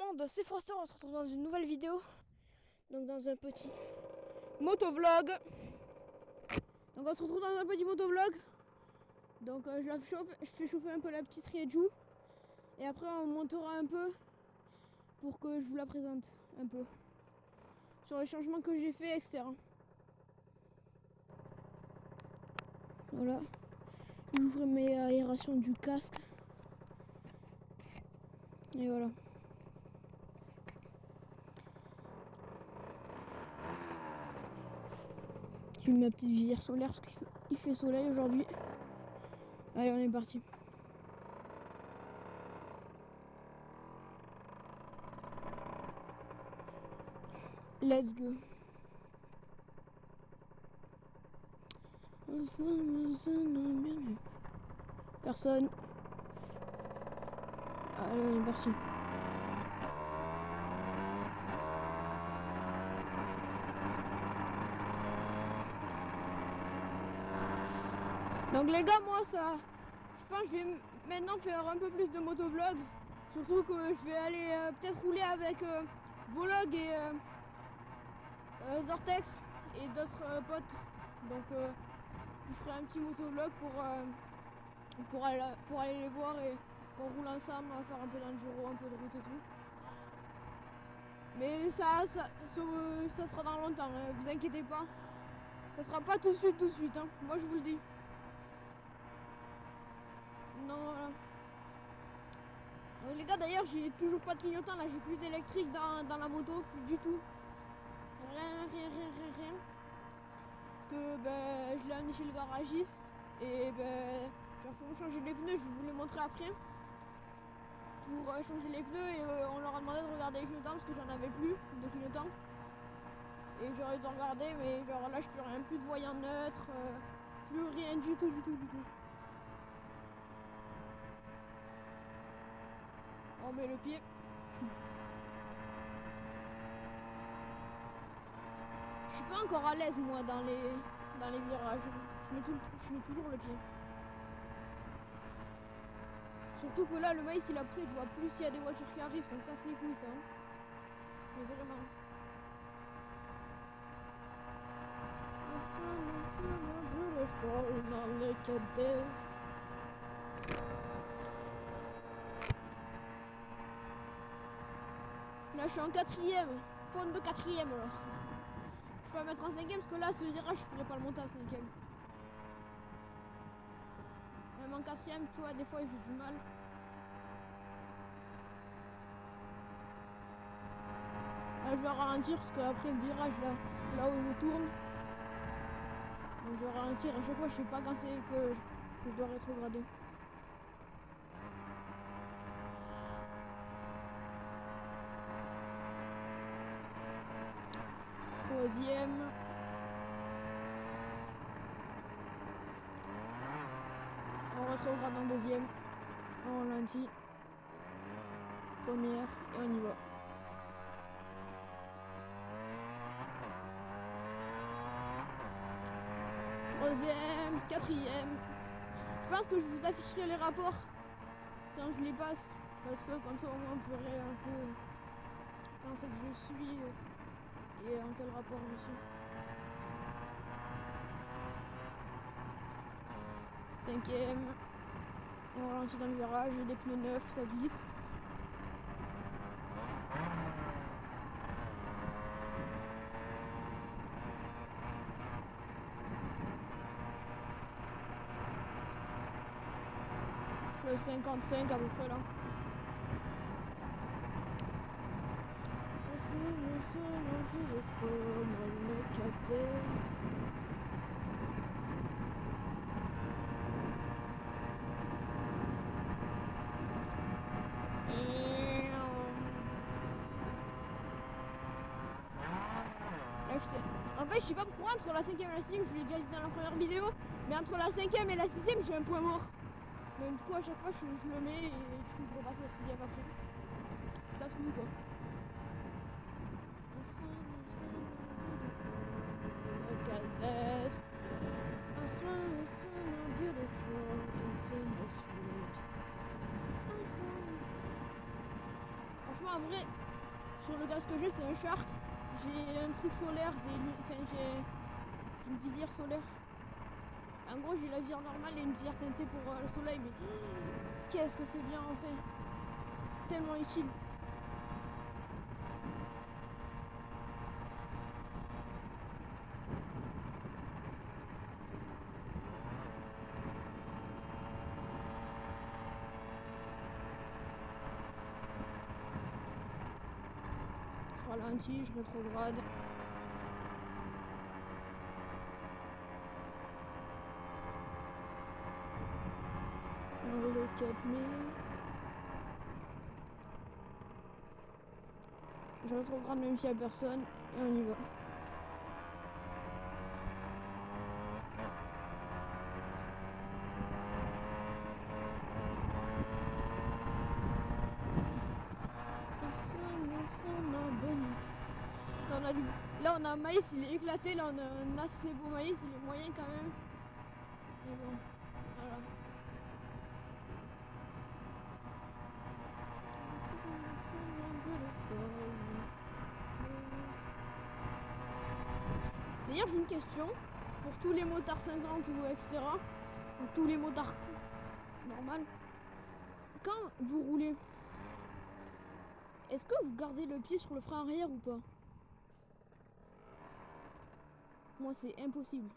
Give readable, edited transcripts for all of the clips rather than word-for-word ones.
bande, c'est Froster, on se retrouve dans une nouvelle vidéo. Donc dans un petit motovlog. Donc on se retrouve dans un petit motovlog. Donc je fais chauffer un peu la petite Rieju. Et après on montera un peu pour que je vous la présente un peu. Sur les changements que j'ai fait, etc. Voilà. J'ouvre mes aérations du casque. Et voilà. J'ai mis ma petite visière solaire parce qu'il fait soleil aujourd'hui. Allez, on est parti. Let's go. Personne. Allez, on est parti. Donc les gars, moi ça, je pense que je vais maintenant faire un peu plus de motovlog. Surtout que je vais aller peut-être rouler avec Volog et Zortex et d'autres potes. Donc je ferai un petit motovlog pour aller les voir et on roule ensemble, on va faire un peu d'enduro, un peu de route et tout. Mais ça sera dans longtemps, hein, vous inquiétez pas. Ça sera pas tout de suite, hein, moi je vous le dis. Non, voilà. Les gars, d'ailleurs, j'ai toujours pas de clignotant, là, j'ai plus d'électrique dans la moto, plus du tout. Rien. Parce que ben, je l'ai amené chez le garagiste et ben, j'ai refait changer les pneus, je vais vous les montrer après. Pour changer les pneus et on leur a demandé de regarder les clignotants parce que j'en avais plus de clignotants. Et j'aurais dû regarder, mais genre là, je peux rien, plus de voyant neutre, plus rien du tout. On met le pied. Je suis pas encore à l'aise moi dans les virages. Je mets toujours le pied. Surtout que là le maïs il a poussé, je vois plus s'il y a des voitures qui arrivent, ça me casse les couilles ça. Hein. Mais vraiment. Là je suis en quatrième, fond de quatrième là. Je peux pas mettre en cinquième parce que là ce virage je pourrais pas le monter en cinquième. Même en quatrième, tu vois, des fois j'ai du mal. Là je vais ralentir parce qu'après le virage là où je tourne. Donc je vais ralentir à chaque fois, je sais pas quand c'est que je dois rétrograder. Troisième. On rétrograde en deuxième. On ralentit. Première et on y va. Troisième, quatrième. Je pense que je vous afficherai les rapports quand je les passe. Parce que comme ça au moins vous verrez un peu quand c'est que je suis et en quel rapport je suis. Cinquième. On ralentit dans le virage, j'ai des pneus neufs, ça glisse. Je suis à 55 à peu près là. En fait, je sais pas pourquoi entre la 5ème et la 6ème, je l'ai déjà dit dans la première vidéo, mais entre la 5ème et la 6ème, j'ai un point mort. Donc du coup, à chaque fois, je le mets et du coup, je repasse la 6ème après. C'est casse-couille quoi. Franchement, franchement, en vrai, sur le casque que j'ai, c'est un Shark. J'ai un truc solaire, enfin, j'ai une visière solaire. En gros, j'ai la visière normale et une visière teintée pour le soleil, mais qu'est-ce que c'est bien en fait. C'est tellement utile. Je ralentis, je rétrograde. On est le 4000. Je rétrograde même s'il n'y a personne et on y va. Là on a un maïs, il est éclaté, là on a un assez beau maïs, il est moyen quand même. Mais bon, voilà. D'ailleurs j'ai une question pour tous les motards 50 ou etc. Ou tous les motards normal. Quand vous roulez, est-ce que vous gardez le pied sur le frein arrière ou pas? Moi c'est impossible.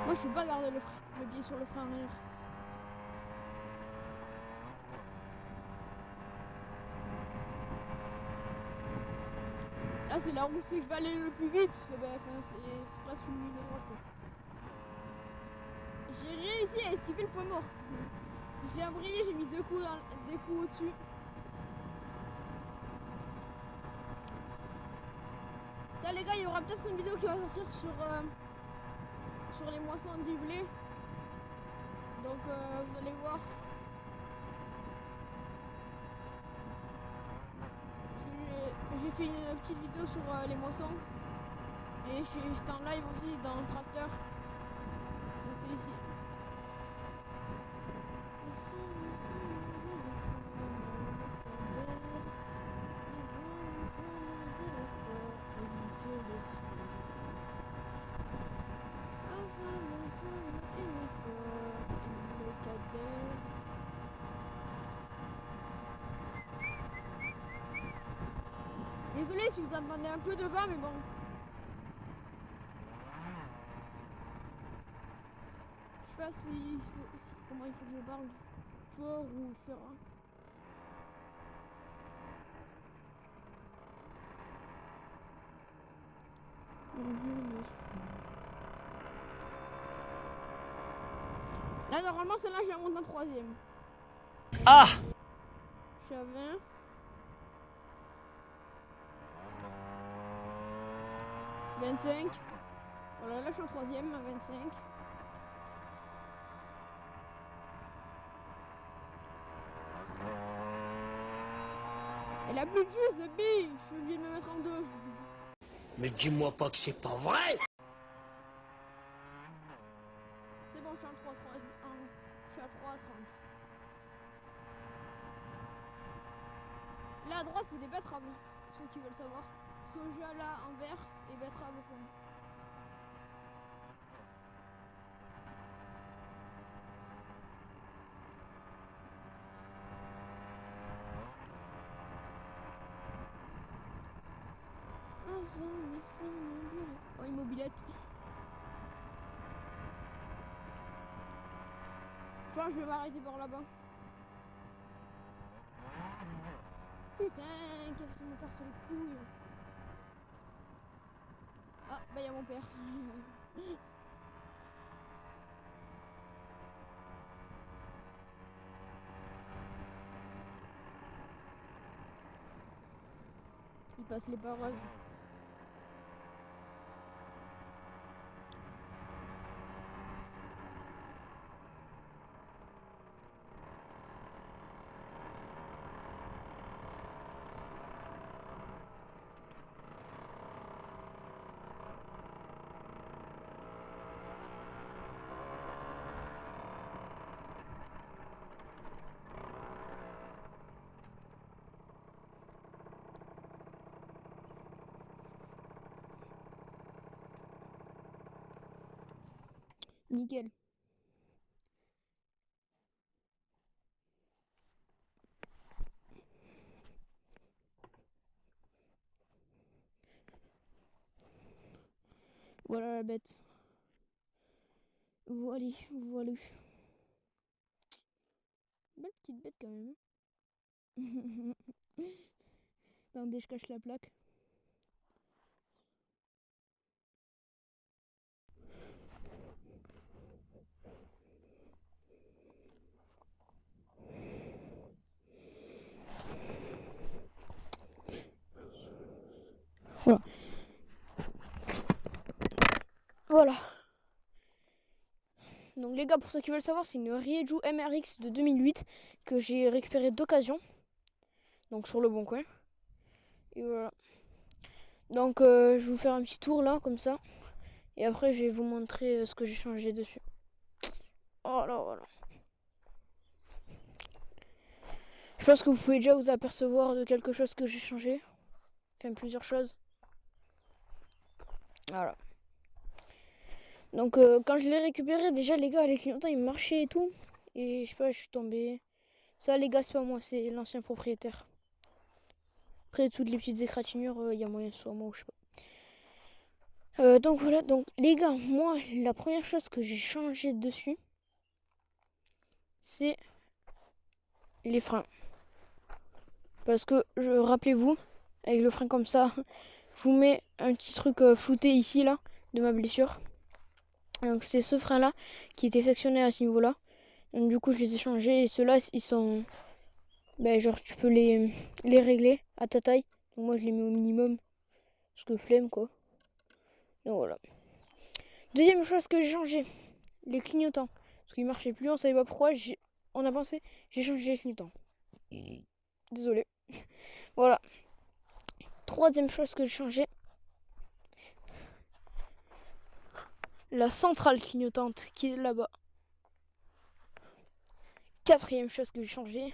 Moi je peux pas garder le pied sur le frein arrière. Là c'est la route où je vais aller le plus vite parce que bah, c'est presque une ligne droite quoi. J'ai réussi à esquiver le point mort. J'ai embrayé, j'ai mis deux coups au-dessus. Ça les gars, il y aura peut-être une vidéo qui va sortir sur les moissons du blé. Donc vous allez voir. Parce que j'ai fait une petite vidéo sur les moissons. Et j'étais en live aussi dans le tracteur. Donc c'est ici. Désolé si vous entendez un peu de vent, mais bon. Je sais pas comment il faut que je parle. Fort ou etc. Là normalement celle-là je la monte en troisième. Ah! Je suis à 20. « 25. Voilà, là je suis en troisième à 25. Elle a plus de jus, ce bille. Je suis obligé de me mettre en deux. Mais dis-moi pas que c'est pas vrai! C'est bon, je suis en 3, je suis à 3 à 30. Là à droite c'est des betteraves, pour ceux qui veulent savoir. Soja là en vert et betterave au fond. Oh, une mobilette. Je pense que je vais m'arrêter par là-bas. Putain, qu'est-ce me casse les couilles. Ah, bah y'a mon père. Il passe les parages. Nickel. Voilà la bête. Voilà, voilà. Belle petite bête quand même. Attendez, je cache la plaque. Voilà. Voilà. Donc les gars, pour ceux qui veulent savoir, c'est une Rieju MRX de 2008 que j'ai récupérée d'occasion. Donc sur le bon coin. Et voilà. Donc je vais vous faire un petit tour là, comme ça. Et après, je vais vous montrer ce que j'ai changé dessus. Voilà, voilà. Je pense que vous pouvez déjà vous apercevoir de quelque chose que j'ai changé. Enfin, plusieurs choses. Voilà. Donc quand je l'ai récupéré, déjà les gars, les clignotants ils marchaient et tout. Et je sais pas, je suis tombée. Ça les gars, c'est pas moi, c'est l'ancien propriétaire. Après toutes les petites égratignures, il y a moyen que ce soit moi ou je sais pas. Donc voilà, donc les gars, moi la première chose que j'ai changé dessus, c'est les freins. Parce que, rappelez-vous, avec le frein comme ça, je vous mets un petit truc flouté ici là, de ma blessure. Donc c'est ce frein là qui était sectionné à ce niveau là. Donc du coup je les ai changés et ceux-là ils sont... Ben genre tu peux les régler à ta taille. Donc moi je les mets au minimum. Parce que flemme quoi. Donc voilà. Deuxième chose que j'ai changé, les clignotants. Parce qu'ils marchaient plus, on savait pas pourquoi. On a pensé, j'ai changé les clignotants. Désolé. Voilà. Troisième chose que j'ai changé, la centrale clignotante qui est là-bas. Quatrième chose que j'ai changé,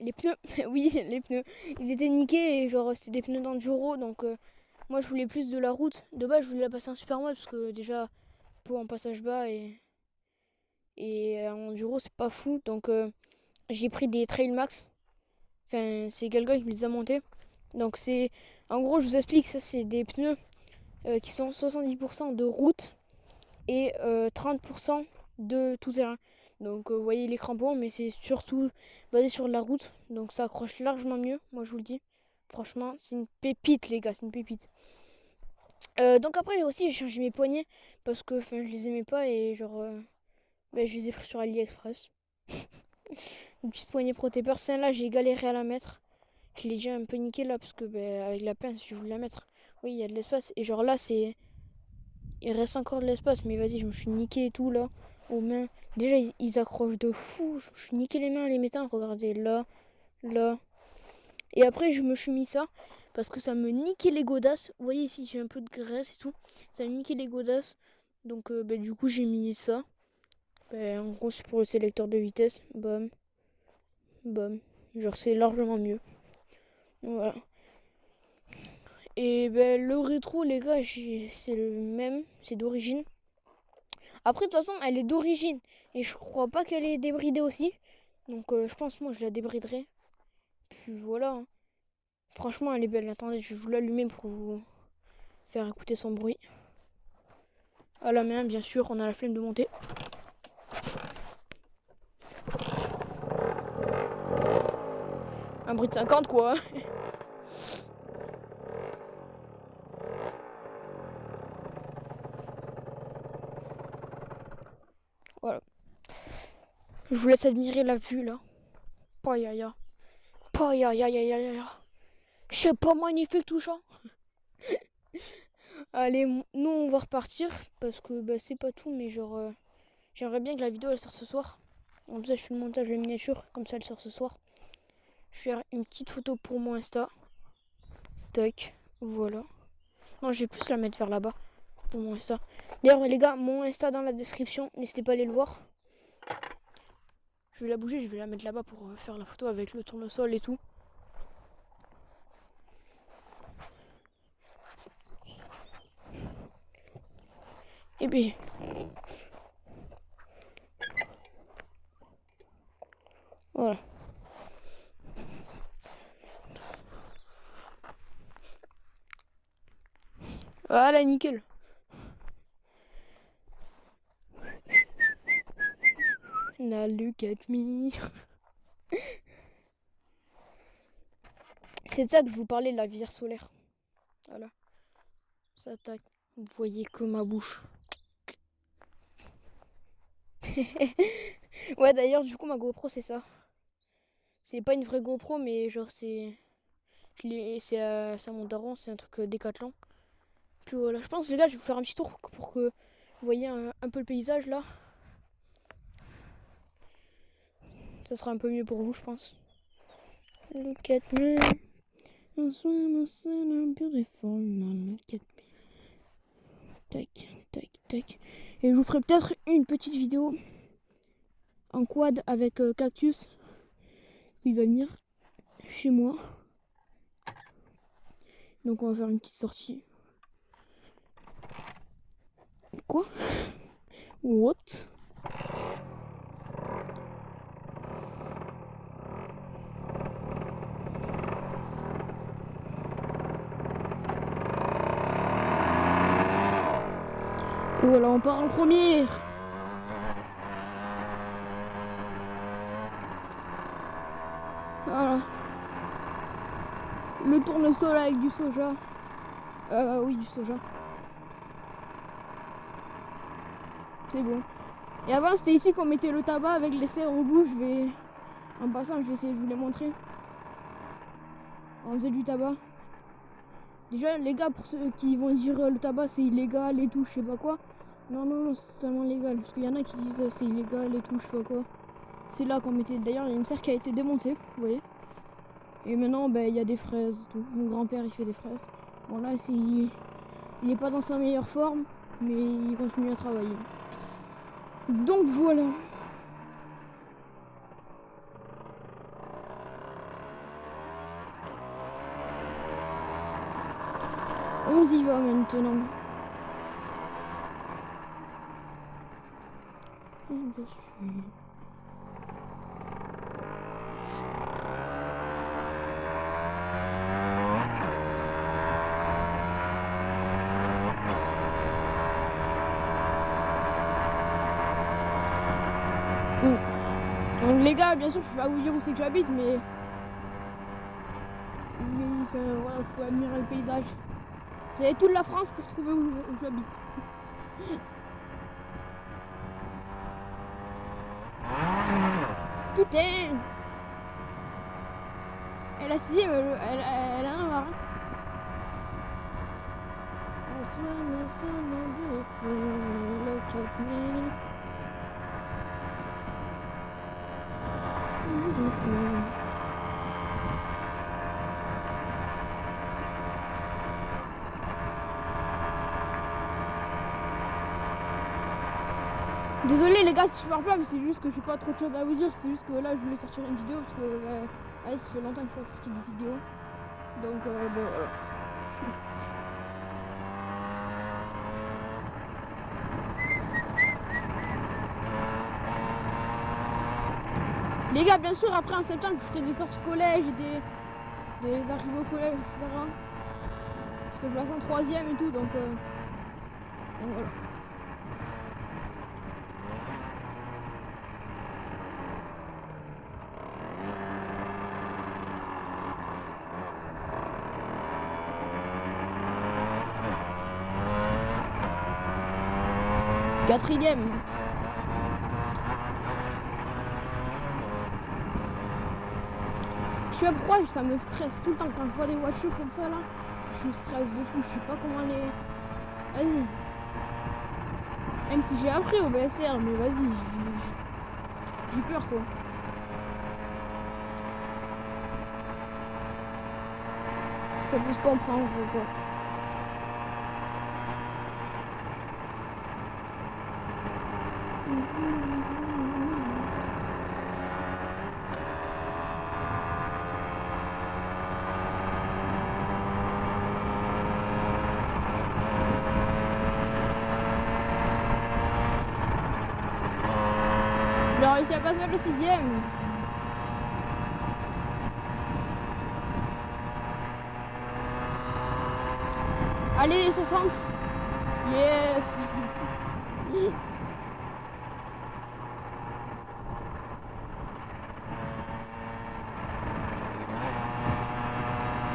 les pneus. Oui, les pneus. Ils étaient niqués et genre c'était des pneus d'enduro. Donc moi je voulais plus de la route. De base je voulais la passer en super mode parce que déjà pour en passage bas et en enduro c'est pas fou. Donc j'ai pris des Trail Max. Enfin c'est quelqu'un qui me les a montés. Donc c'est... En gros je vous explique, ça c'est des pneus qui sont 70% de route et 30% de tout terrain. Donc vous voyez les crampons, mais c'est surtout basé sur la route. Donc ça accroche largement mieux, moi je vous le dis. Franchement, c'est une pépite les gars, c'est une pépite. Donc après aussi j'ai changé mes poignets parce que je les aimais pas et genre je les ai pris sur AliExpress. Une petite poignée ProTaper, celle-là j'ai galéré à la mettre. Je l'ai déjà un peu niqué là parce que avec la pince je voulais la mettre. Oui il y a de l'espace et genre là c'est... Il reste encore de l'espace mais vas-y je me suis niqué et tout là aux mains. Déjà ils accrochent de fou. Je suis niqué les mains en les mettant. Regardez là, là. Et après je me suis mis ça parce que ça me niquait les godasses. Vous voyez ici j'ai un peu de graisse et tout. Ça me niquait les godasses. Donc du coup j'ai mis ça. En gros c'est pour le sélecteur de vitesse. Bam. Bam. Genre c'est largement mieux. Voilà. Et le rétro les gars c'est le même. C'est d'origine. Après de toute façon elle est d'origine. Et je crois pas qu'elle est débridée aussi. Donc je pense moi je la débriderai. Puis voilà. Hein. Franchement elle est belle. Attendez je vais vous l'allumer pour vous faire écouter son bruit. À la main bien sûr, on a la flemme de monter. Un bruit de 50 quoi. Voilà. Je vous laisse admirer la vue là. Payaya. Payaya. C'est pas magnifique tout ça. Allez, nous on va repartir parce que c'est pas tout, mais genre j'aimerais bien que la vidéo elle sorte ce soir. En plus je fais le montage de la miniature, comme ça elle sort ce soir. Je vais faire une petite photo pour mon Insta. Tac, voilà. Non, je vais plus la mettre vers là-bas pour mon Insta. D'ailleurs les gars, mon Insta dans la description, n'hésitez pas à aller le voir. Je vais la bouger, je vais la mettre là-bas pour faire la photo avec le tournesol et tout. Et puis Voilà. Voilà, nickel. Now look at me. C'est de ça que je vous parlais de la visière solaire. Voilà. Ça tac. Vous voyez que ma bouche. Ouais, d'ailleurs, du coup, ma GoPro, c'est ça. C'est pas une vraie GoPro, mais genre, c'est. C'est à mon daron, c'est un truc Décathlon. Puis voilà, je pense, les gars, je vais vous faire un petit tour pour que vous voyez un peu le paysage là. Ça sera un peu mieux pour vous, je pense. Look at me. Beautiful. Look at me. Tac, tac, tac. Et je vous ferai peut-être une petite vidéo en quad avec Cactus. Il va venir chez moi. Donc on va faire une petite sortie. Quoi? What? Et voilà, on part en première. Voilà. Le tournesol avec du soja. Oui, du soja. C'est bon. Et avant, c'était ici qu'on mettait le tabac avec les serres au bout. En passant, je vais essayer de vous les montrer. On faisait du tabac. Déjà, les gars, pour ceux qui vont dire le tabac c'est illégal et tout, je sais pas quoi. Non, non, non, c'est totalement légal. Parce qu'il y en a qui disent c'est illégal et tout, je sais pas quoi. C'est là qu'on mettait. D'ailleurs, il y a une serre qui a été démontée, vous voyez. Et maintenant, ben, il y a des fraises. Tout. Mon grand-père, il fait des fraises. Bon, là, il est pas dans sa meilleure forme, mais il continue à travailler. Donc voilà. On y va maintenant. Donc les gars, bien sûr, je vais pas vous dire où c'est que j'habite, mais enfin, voilà, faut admirer le paysage. Vous avez toute la France pour trouver où j'habite. Putain! Et la sixième, elle a un marre. Désolé les gars si je parle pas, mais c'est juste que j'ai pas trop de choses à vous dire. C'est juste que là je voulais sortir une vidéo parce que ouais, ça fait longtemps que je suis pas sorti une vidéo. Donc ben voilà. Les gars, bien sûr, après en septembre, je ferai des sorties de collège, des arrivées au collège, etc. Parce que je passe en troisième et tout, donc voilà. Quatrième. Je sais pas pourquoi ça me stresse tout le temps quand je vois des voitures comme ça là. Je stresse de fou, je sais pas comment les... Vas-y. Même si j'ai appris au BSR, mais vas-y, j'ai peur quoi. Ça peut se comprendre quoi. s'il n'y a pas seul le 6ème. Allez, les 60. Yes.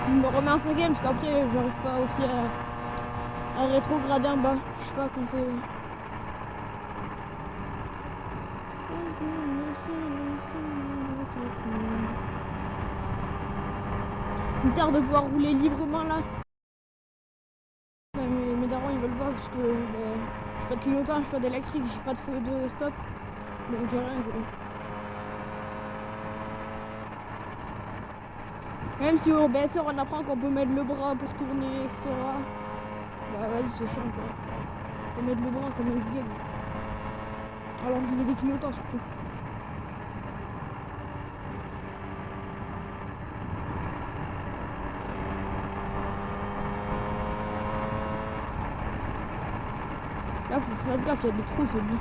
Je me remets en 5ème parce qu'après j'arrive pas aussi à rétrograder en bas. Je sais pas comment c'est. Une terre de pouvoir rouler librement là. Enfin, mes darons ils veulent pas parce que j'ai pas de clignotant, j'ai pas d'électrique, j'ai pas de feu de stop. Donc j'ai rien. Même si au BSR on apprend qu'on peut mettre le bras pour tourner, etc. Bah vas-y c'est chiant quoi. On peut mettre le bras comme X-Game. Alors je vais des clignotants surtout. Là faut faire gaffe, il y a des trous c'est bien.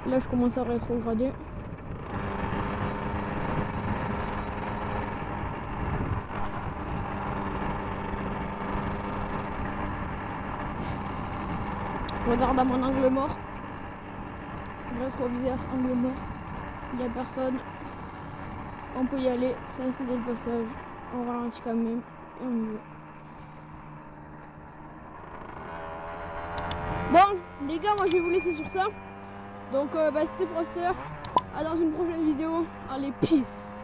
Là je commence à rétrograder. Je regarde à mon angle mort. Rétroviseur, angle mort. Il n'y a personne. On peut y aller sans céder le passage. On ralentit quand même. Et on y va. Bon, les gars, moi je vais vous laisser sur ça. Donc, c'était Froster. À dans une prochaine vidéo. Allez, peace.